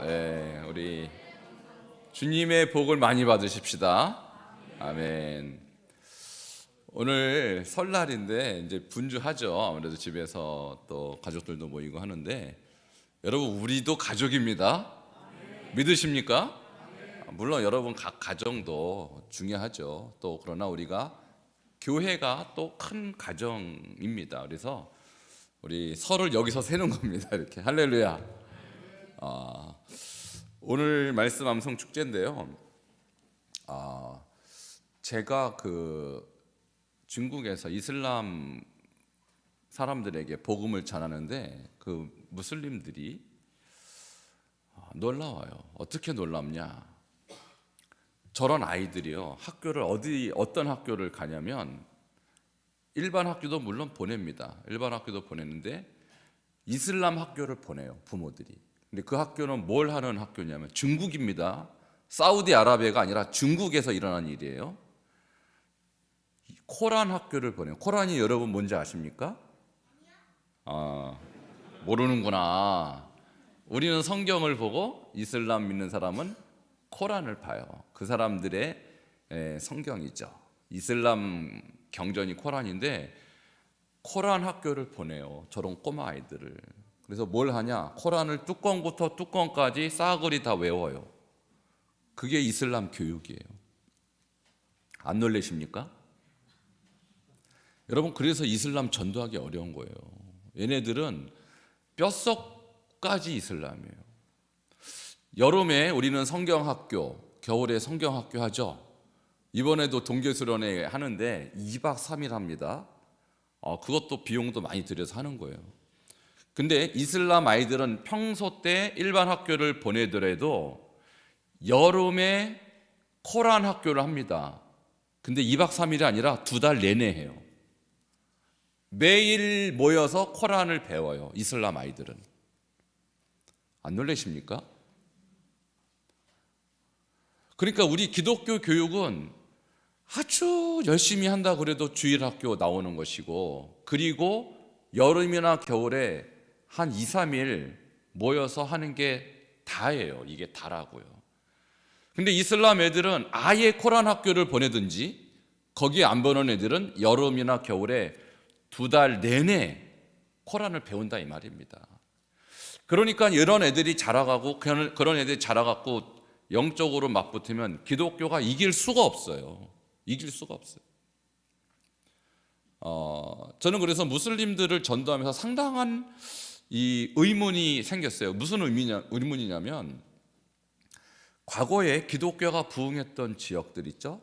네, 우리 주님의 복을 많이 받으십시다. 아멘. 오늘 설날인데 이제 분주하죠. 아무래도 집에서 또 가족들도 모이고 하는데, 여러분 우리도 가족입니다. 믿으십니까? 물론 여러분 각 가정도 중요하죠. 또 그러나 우리가 교회가 또 큰 가정입니다. 그래서 우리 설을 여기서 세는 겁니다. 이렇게 할렐루야. 오늘 말씀 암송 축제인데요. 제가 중국에서 이슬람 사람들에게 복음을 전하는데 그 무슬림들이 놀라워요. 어떻게 놀랍냐? 저런 아이들이요, 학교를 어떤 학교를 가냐면 일반 학교도 물론 보냅니다. 일반 학교도 보냈는데 이슬람 학교를 보내요, 부모들이. 근데 그 학교는 뭘 하는 학교냐면 중국입니다. 사우디아라비아가 아니라 중국에서 일어난 일이에요. 코란 학교를 보내요. 코란이 여러분 뭔지 아십니까? 모르는구나. 우리는 성경을 보고 이슬람 믿는 사람은 코란을 봐요. 그 사람들의 성경이죠. 이슬람 경전이 코란인데 코란 학교를 보내요, 저런 꼬마 아이들을. 그래서 뭘 하냐? 코란을 뚜껑부터 뚜껑까지 싸그리 다 외워요. 그게 이슬람 교육이에요. 안 놀라십니까? 여러분, 그래서 이슬람 전도하기 어려운 거예요. 얘네들은 뼛속까지 이슬람이에요. 여름에 우리는 성경학교, 겨울에 성경학교 하죠. 이번에도 동계수련회 하는데 2박 3일 합니다. 그것도 비용도 많이 들여서 하는 거예요. 근데 이슬람 아이들은 평소 때 일반 학교를 보내더라도 여름에 코란 학교를 합니다. 근데 2박 3일이 아니라 2달 내내 해요. 매일 모여서 코란을 배워요, 이슬람 아이들은. 안 놀라십니까? 그러니까 우리 기독교 교육은 아주 열심히 한다 그래도 주일학교 나오는 것이고, 그리고 여름이나 겨울에 한 2, 3일 모여서 하는 게 다예요. 이게 다라고요. 근데 이슬람 애들은 아예 코란 학교를 보내든지 거기에 안 보는 애들은 여름이나 겨울에 2달 내내 코란을 배운다 이 말입니다. 그러니까 이런 애들이 자라가고 그런 애들이 자라갖고 영적으로 맞붙으면 기독교가 이길 수가 없어요. 이길 수가 없어요. 저는 그래서 무슬림들을 전도하면서 상당한 이 의문이 생겼어요. 무슨 의문이냐면 과거에 기독교가 부흥했던 지역들 있죠.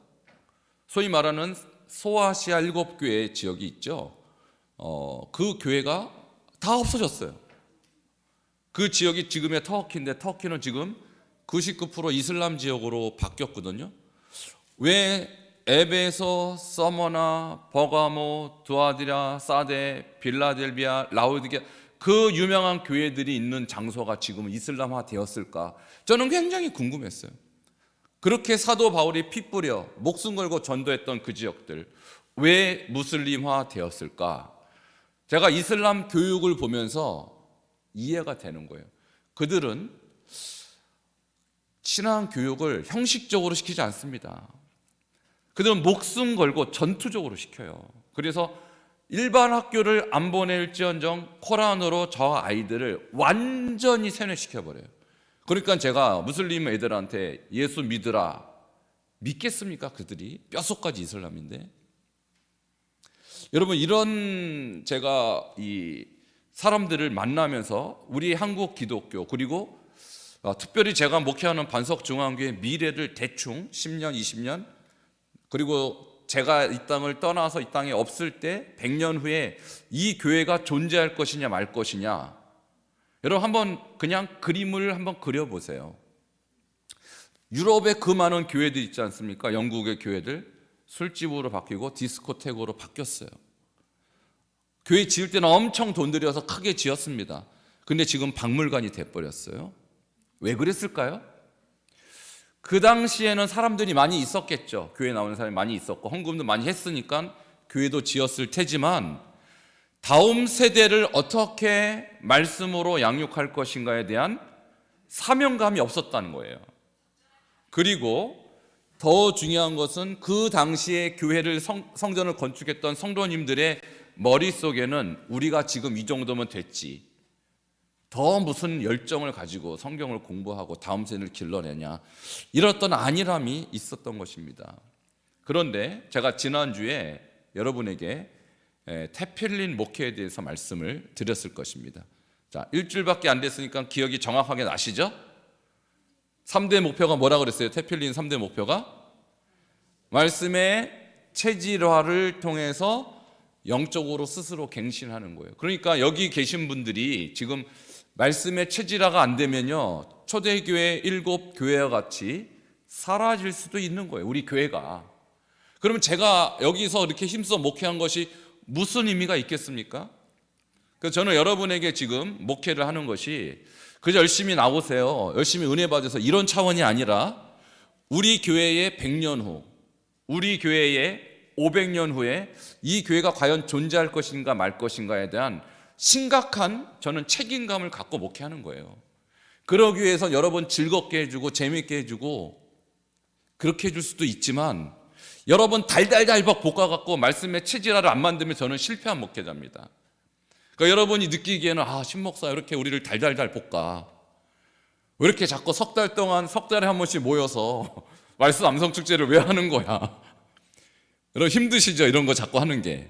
소위 말하는 소아시아 7교회 지역이 있죠. 그 교회가 다 없어졌어요. 그 지역이 지금의 터키인데 터키는 지금 99% 이슬람 지역으로 바뀌었거든요. 왜 에베소, 서머나, 버가모, 두아디라, 사데, 빌라델비아, 라우디게아, 그 유명한 교회들이 있는 장소가 지금 이슬람화 되었을까? 저는 굉장히 궁금했어요. 그렇게 사도 바울이 피 뿌려 목숨 걸고 전도했던 그 지역들 왜 무슬림화 되었을까? 제가 이슬람 교육을 보면서 이해가 되는 거예요. 그들은 신앙 교육을 형식적으로 시키지 않습니다. 그들은 목숨 걸고 전투적으로 시켜요. 그래서 일반 학교를 안 보낼지언정 코란으로 저 아이들을 완전히 세뇌시켜버려요. 그러니까 제가 무슬림 애들한테 예수 믿으라, 믿겠습니까? 그들이 뼛속까지 이슬람인데. 여러분, 이런 제가 이 사람들을 만나면서 우리 한국 기독교, 그리고 특별히 제가 목회하는 반석중앙교회 미래를 대충 10년, 20년, 그리고 제가 이 땅을 떠나서 이 땅에 없을 때 100년 후에 이 교회가 존재할 것이냐 말 것이냐, 여러분 한번 그냥 그림을 한번 그려보세요. 유럽의 그 많은 교회들 있지 않습니까? 영국의 교회들 술집으로 바뀌고 디스코텍으로 바뀌었어요. 교회 지을 때는 엄청 돈 들여서 크게 지었습니다. 근데 지금 박물관이 돼버렸어요. 왜 그랬을까요? 그 당시에는 사람들이 많이 있었겠죠. 교회 나오는 사람이 많이 있었고 헌금도 많이 했으니까 교회도 지었을 테지만 다음 세대를 어떻게 말씀으로 양육할 것인가에 대한 사명감이 없었다는 거예요. 그리고 더 중요한 것은 그 당시에 교회를 성전을 건축했던 성도님들의 머릿속에는 우리가 지금 이 정도면 됐지, 더 무슨 열정을 가지고 성경을 공부하고 다음 세대를 길러내냐, 이랬던 안일함이 있었던 것입니다. 그런데 제가 지난주에 여러분에게 테필린 목회에 대해서 말씀을 드렸을 것입니다. 자, 일주일밖에 안 됐으니까 기억이 정확하게 나시죠? 3대 목표가 뭐라고 그랬어요? 테필린 3대 목표가 말씀의 체질화를 통해서 영적으로 스스로 갱신하는 거예요. 그러니까 여기 계신 분들이 지금 말씀의 체질화가 안 되면요, 초대교회 7교회와 같이 사라질 수도 있는 거예요, 우리 교회가. 그러면 제가 여기서 이렇게 힘써 목회한 것이 무슨 의미가 있겠습니까? 그래서 저는 여러분에게 지금 목회를 하는 것이 그저 열심히 나오세요, 열심히 은혜 받아서, 이런 차원이 아니라 우리 교회의 100년 후, 우리 교회의 500년 후에 이 교회가 과연 존재할 것인가 말 것인가에 대한 심각한, 저는 책임감을 갖고 목회하는 거예요. 그러기 위해서 여러분 즐겁게 해주고 재미있게 해주고 그렇게 해줄 수도 있지만, 여러분 달달달박 볶아갖고 말씀의 체질화를 안 만들면 저는 실패한 목회자입니다. 그러니까 여러분이 느끼기에는 신목사 이렇게 우리를 달달달 볶아, 왜 이렇게 자꾸 석 달 동안, 석 달에 한 번씩 모여서 말씀 암송축제를 왜 하는 거야? 여러분 힘드시죠? 이런 거 자꾸 하는 게.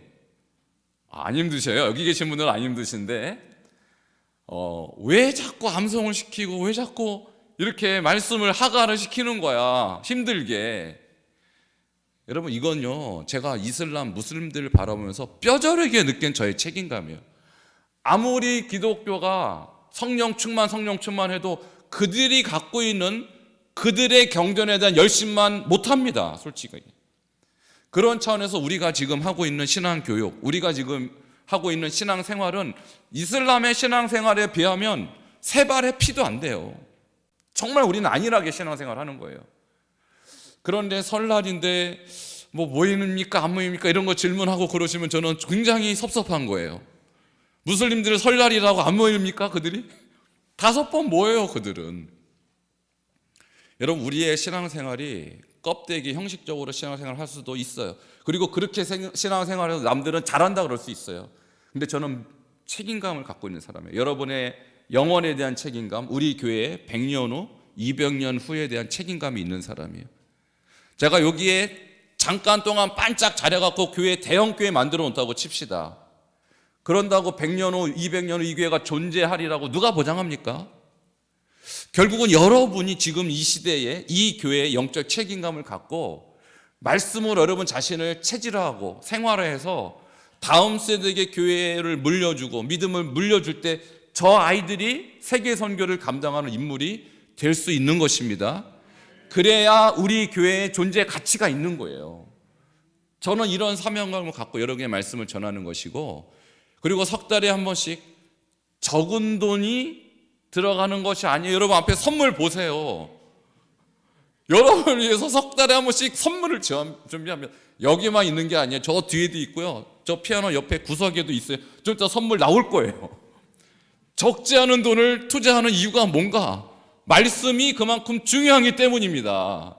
안 힘드셔요? 여기 계신 분들은 안 힘드신데 왜 자꾸 암송을 시키고 왜 자꾸 이렇게 말씀을 하가를 시키는 거야, 힘들게. 여러분 이건요, 제가 이슬람 무슬림들을 바라보면서 뼈저리게 느낀 저의 책임감이에요. 아무리 기독교가 성령 충만 해도 그들이 갖고 있는 그들의 경전에 대한 열심만 못합니다, 솔직히. 그런 차원에서 우리가 지금 하고 있는 신앙교육, 우리가 지금 하고 있는 신앙생활은 이슬람의 신앙생활에 비하면 세 발의 피도 안 돼요. 정말 우리는 안일하게 신앙생활하는 거예요. 그런데 설날인데 뭐 모임입니까 안 모임입니까 이런 거 질문하고 그러시면 저는 굉장히 섭섭한 거예요. 무슬림들은 설날이라고 안 모입니까 그들이? 5번 모여요 그들은. 여러분 우리의 신앙생활이 껍데기 형식적으로 신앙생활을 할 수도 있어요. 그리고 그렇게 신앙생활해서 남들은 잘한다 그럴 수 있어요. 근데 저는 책임감을 갖고 있는 사람이에요. 여러분의 영혼에 대한 책임감, 우리 교회의 100년 후, 200년 후에 대한 책임감이 있는 사람이에요. 제가 여기에 잠깐 동안 반짝 잘해갖고 교회, 대형 교회 만들어 놓다고 칩시다. 그런다고 100년 후, 200년 후 이 교회가 존재하리라고 누가 보장합니까? 결국은 여러분이 지금 이 시대에 이 교회의 영적 책임감을 갖고 말씀으로 여러분 자신을 체질화하고 생활화해서 다음 세대에게 교회를 물려주고 믿음을 물려줄 때 저 아이들이 세계 선교를 감당하는 인물이 될 수 있는 것입니다. 그래야 우리 교회의 존재 가치가 있는 거예요. 저는 이런 사명감을 갖고 여러분의 말씀을 전하는 것이고, 그리고 석 달에 한 번씩 적은 돈이 들어가는 것이 아니에요. 여러분 앞에 선물 보세요. 여러분을 위해서 석 달에 한 번씩 선물을 준비합니다. 여기만 있는 게 아니에요. 저 뒤에도 있고요, 저 피아노 옆에 구석에도 있어요. 좀 이따 선물 나올 거예요. 적지 않은 돈을 투자하는 이유가 뭔가? 말씀이 그만큼 중요하기 때문입니다.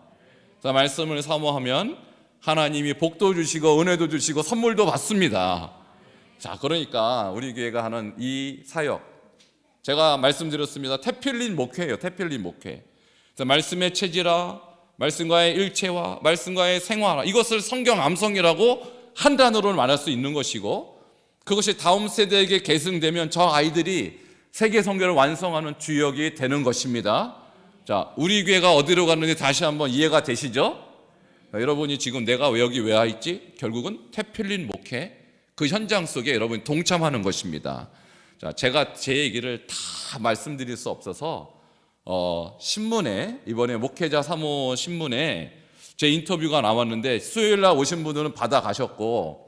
자, 말씀을 사모하면 하나님이 복도 주시고 은혜도 주시고 선물도 받습니다. 자, 그러니까 우리 교회가 하는 이 사역, 제가 말씀드렸습니다. 테필린 목회예요. 테필린 목회. 자, 말씀의 체질화, 말씀과의 일체화, 말씀과의 생활화, 이것을 성경 암송이라고 한 단어로 말할 수 있는 것이고, 그것이 다음 세대에게 계승되면 저 아이들이 세계 선교를 완성하는 주역이 되는 것입니다. 자, 우리 교회가 어디로 갔는지 다시 한번 이해가 되시죠? 자, 여러분이 지금 내가 왜 여기 왜 와 있지? 결국은 테필린 목회, 그 현장 속에 여러분이 동참하는 것입니다. 자, 제가 제 얘기를 다 말씀드릴 수 없어서 신문에, 이번에 목회자 사모 신문에 제 인터뷰가 나왔는데, 수요일날 오신 분들은 받아 가셨고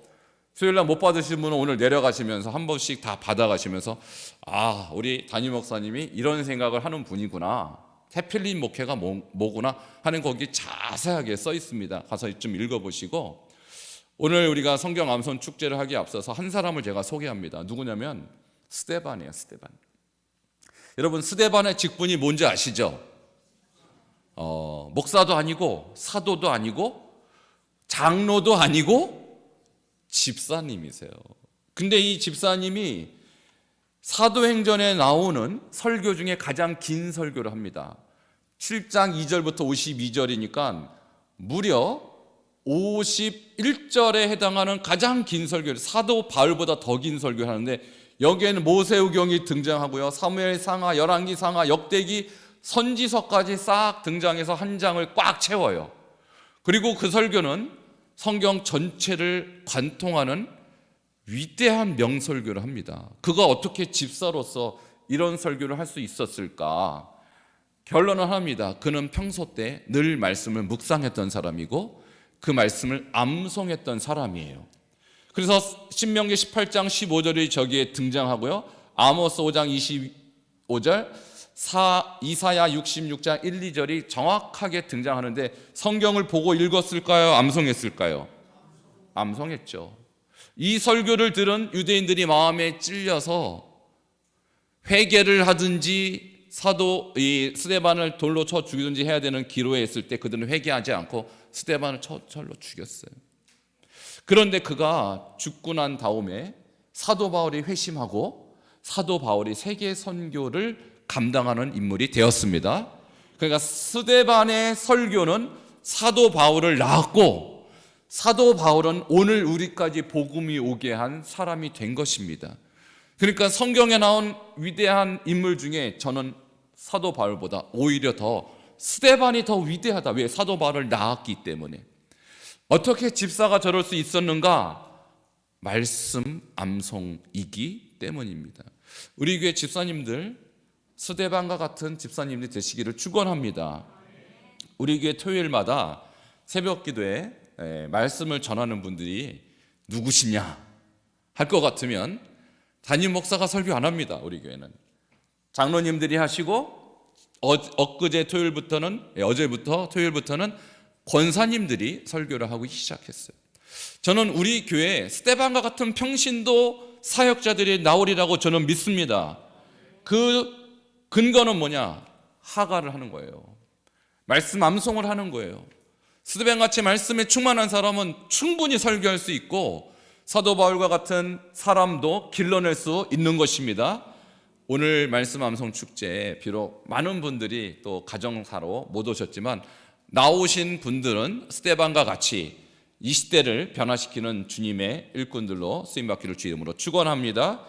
수요일날 못 받으신 분은 오늘 내려가시면서 한 번씩 다 받아가시면서 우리 담임 목사님이 이런 생각을 하는 분이구나, 테필린 목회가 뭐구나 하는 거기 자세하게 써 있습니다. 가서 좀 읽어보시고, 오늘 우리가 성경 암송 축제를 하기에 앞서서 한 사람을 제가 소개합니다. 누구냐면 스데반이에요. 스데반. 여러분 스데반의 직분이 뭔지 아시죠? 목사도 아니고 사도도 아니고 장로도 아니고 집사님이세요. 근데 이 집사님이 사도행전에 나오는 설교 중에 가장 긴 설교를 합니다. 7장 2절부터 52절이니까 무려 51절에 해당하는 가장 긴 설교를, 사도 바울보다 더 긴 설교를 하는데, 여기에는 모세오경이 등장하고요, 사무엘상하, 열왕기상하, 역대기, 선지서까지 싹 등장해서 한 장을 꽉 채워요. 그리고 그 설교는 성경 전체를 관통하는 위대한 명설교를 합니다. 그가 어떻게 집사로서 이런 설교를 할 수 있었을까? 결론은 합니다. 그는 평소 때 늘 말씀을 묵상했던 사람이고 그 말씀을 암송했던 사람이에요. 그래서 신명기 18장 15절이 저기에 등장하고요, 아모스 5장 25절, 이사야 66장 1, 2절이 정확하게 등장하는데, 성경을 보고 읽었을까요? 암송했을까요? 암송했죠. 이 설교를 들은 유대인들이 마음에 찔려서 회개를 하든지 이 스데반을 돌로 쳐 죽이든지 해야 되는 기로에 있을 때 그들은 회개하지 않고 스데반을 철로 죽였어요. 그런데 그가 죽고 난 다음에 사도 바울이 회심하고 사도 바울이 세계 선교를 감당하는 인물이 되었습니다. 그러니까 스데반의 설교는 사도 바울을 낳았고, 사도 바울은 오늘 우리까지 복음이 오게 한 사람이 된 것입니다. 그러니까 성경에 나온 위대한 인물 중에 저는 사도 바울보다 오히려 더 스데반이 더 위대하다. 왜? 사도 바울을 낳았기 때문에. 어떻게 집사가 저럴 수 있었는가? 말씀 암송이기 때문입니다. 우리 교회 집사님들, 스데반과 같은 집사님들이 되시기를 축원합니다. 우리 교회 토요일마다 새벽 기도에 말씀을 전하는 분들이 누구시냐 할 것 같으면 담임 목사가 설교 안 합니다. 우리 교회는 장로님들이 하시고, 어제부터 토요일부터는 권사님들이 설교를 하고 시작했어요. 저는 우리 교회에 스데반과 같은 평신도 사역자들이 나오리라고 저는 믿습니다. 그 근거는 뭐냐? 하가를 하는 거예요. 말씀 암송을 하는 거예요. 스데반같이 말씀에 충만한 사람은 충분히 설교할 수 있고, 사도 바울과 같은 사람도 길러낼 수 있는 것입니다. 오늘 말씀 암송 축제에 비록 많은 분들이 또 가정사로 못 오셨지만, 나오신 분들은 스데반과 같이 이 시대를 변화시키는 주님의 일꾼들로 쓰임받기를 주의 이름으로 축원합니다.